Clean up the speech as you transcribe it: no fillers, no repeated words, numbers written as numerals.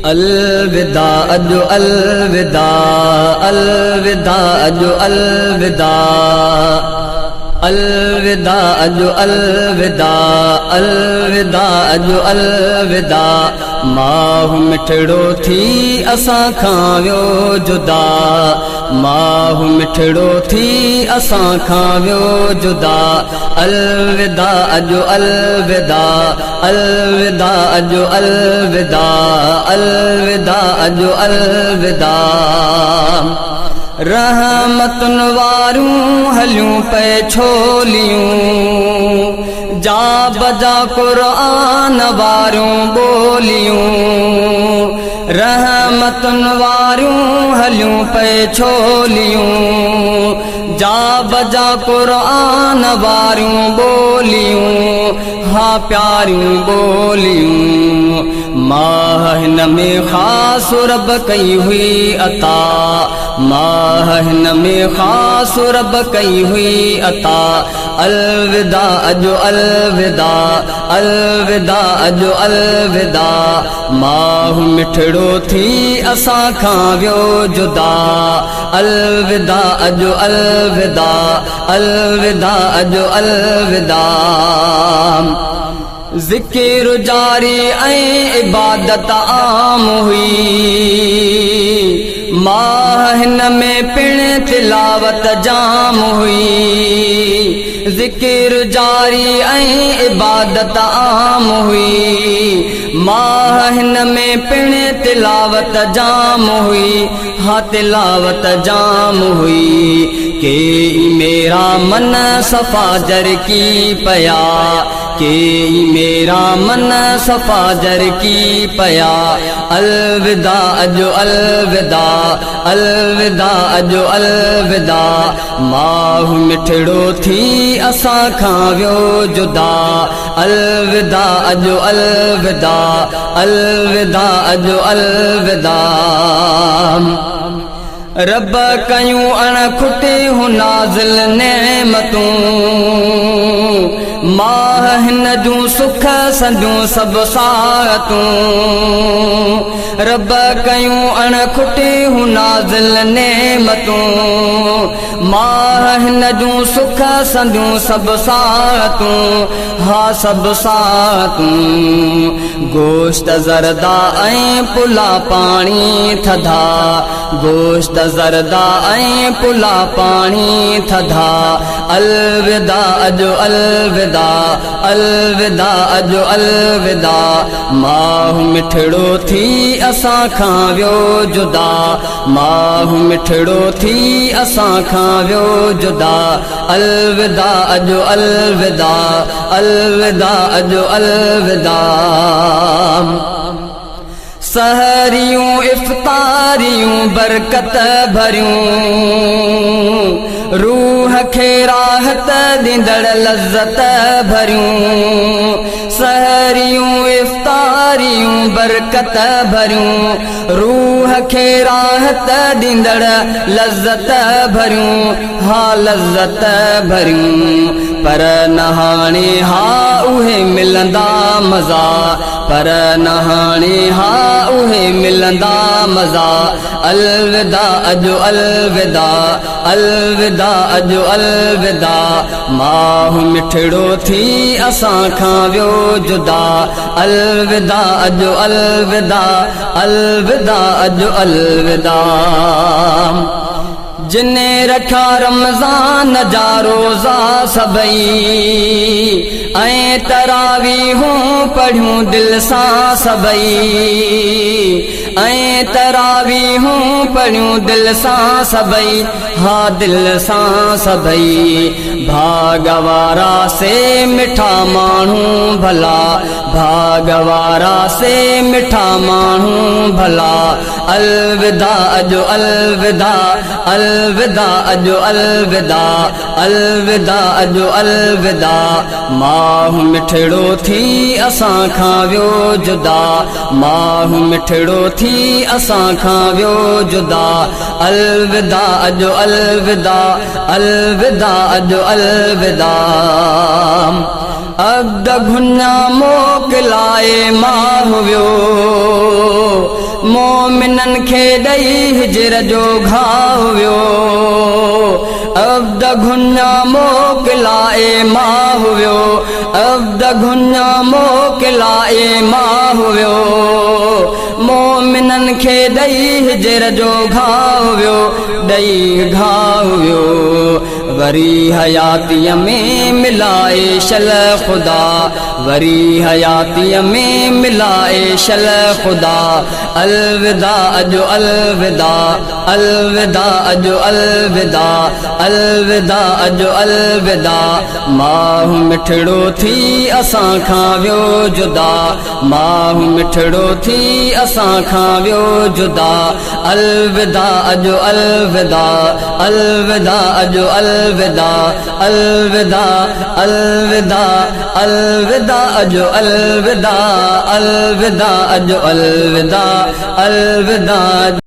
अलविदा अजो अलविदा, अलविदा अजो अलविदा, अलविदा अजो अलविदा, अलविदा अजो अलविदा। माहू मिठड़ो थी असां खां वियो जुदा, माहू मिठड़ो थी असां खां वियो जुदा। अलविदा अजो अलविदा, अलविदा अजो अलविदा, अलविदा अजो अलविदा। रहमतुन वारूं हलियूं पे छोलियूं, जा बजा क़ुरान वारूं बोलियूं। रहमतुन वारूं हलियूं पे छोलियूं, जा बजा क़ुरान वारूं बोलियूं। हा प्यारियूं बोलियूं, माह हिन में ख़ासि रब कई हुई अता, माह हिन में ख़ासि रब कई हुई अता। अलविदा अजो अलविदा, अलविदा अजो अलविदा। माहू मिठड़ो थी असां खां वियो जुदा। अलविदा अजो अलविदा, अलविदा अजो अलविदा। ज़िक्र जारी ऐं इबादत आम हुई, माह हिन में पिण तिलावत जाम हुई। ज़िक्र जारी ऐं इबादत आम हुई, माह हिन में पिण तिलावत जाम हुई। हा तिलावत जाम हुई, के मेरा मन सफ़ाजर की पया, के मेरा मन सफ़ाजर की पया। अलविदा अजो अलविदा, अलविदा अजो अलविदा। माहू मिठड़ो थी असां खां वियो जुदा। अलविदा अजो अलविदा, अलविदा अजो अलविदा। रब कयूं अणखुटे हूं नाज़िल नेमतूं, माह हिन जूं सुख संदियूं सभु सातूं। रब कयूं अणखुटे हूं नाज़िल नेमतूं, माह हिन जूं सुख संदियूं सभु सातूं। हा सभु सातूं, गोश्त ज़रदा ऐं पुला पाणी थधा, गोश्त ज़रदा ऐं पुला पाणी थधा। अलविदा अजो अलविदा, अलविदा अजो अलविदा। माहू मिठड़ो थी असां खां वियो जुदा, माहू मिठड़ो थी असां खां वियो जुदा। अलविदा अजो अलविदा, अलविदा अजो अलविदा। सहरियूं इफ्तारियूं बरकत भरियूं, रूह खे राहत ॾींदड़ लज़्ज़त भरियूं। सहरियूं इफ्तारियूं बरकत भरियूं, रूह खे राहत ॾींदड़ लज़्ज़त भरियूं। हा लज़्ज़त भरियूं, पर नहाणे हा उहे मिलंदा मज़ा, पर नहाणे हा उहे मिलंदा मज़ा। अलविदा अजो अलविदा, अलविदा अजो अलविदा। माहू मिठड़ो थी असां खां वियो जुदा। अलविदा अजो अलविदा, अलविदा अजो अलविदा। जिने रखा रमज़ान जा रोज़ा सभई, ऐं तरावीहूं पढ़ियूं दिल सां सभई, ऐं तरावीहूं पढ़ियूं दिल सां सभई। हा दिल सां सभई, भागवारा से मिठा माण्हू भला, भागवारा से मिठा माण्हू भला। अलविदा अजो अलविदा, अलविदा अजो अलविदा, अलविदा अजो अलविदा। माहू मिठड़ो थी असां खां वियो जुदा, माहू मिठड़ो थी असां खां वियो जुदा। अलविदा अजो अलविदा, अलविदा अजो अलविदा। अब्द घुन्ना मोकिलाए माहू वियो, मोमिनन खे ॾई हिजर जो घाव वियो अब्द घुन्या मोकिलाए माह वियो अब्द घुन्या मोकिलाए माह वियो मोमिनन खे ॾई हिजर जो घाव वियो ॾई घाव वियो वरी हयातीअ में मिलाए शल ख़ुदा वरी हयातीअ में मिलाए शल ख़ुदा अलविदा अजो अलविदा अलविदा अजो अलविदा अलविदा अजो अलविदा माहू मिठड़ो थी असां खां वियो जुदा माहू मिठड़ो थी असां खां वियो जुदा अलविदा अजो अलविदा अलविदा अजो अलविदा अलविदा अलविदा अलविदा अजो अलविदा अलविदा अजो अलविदा अलविदा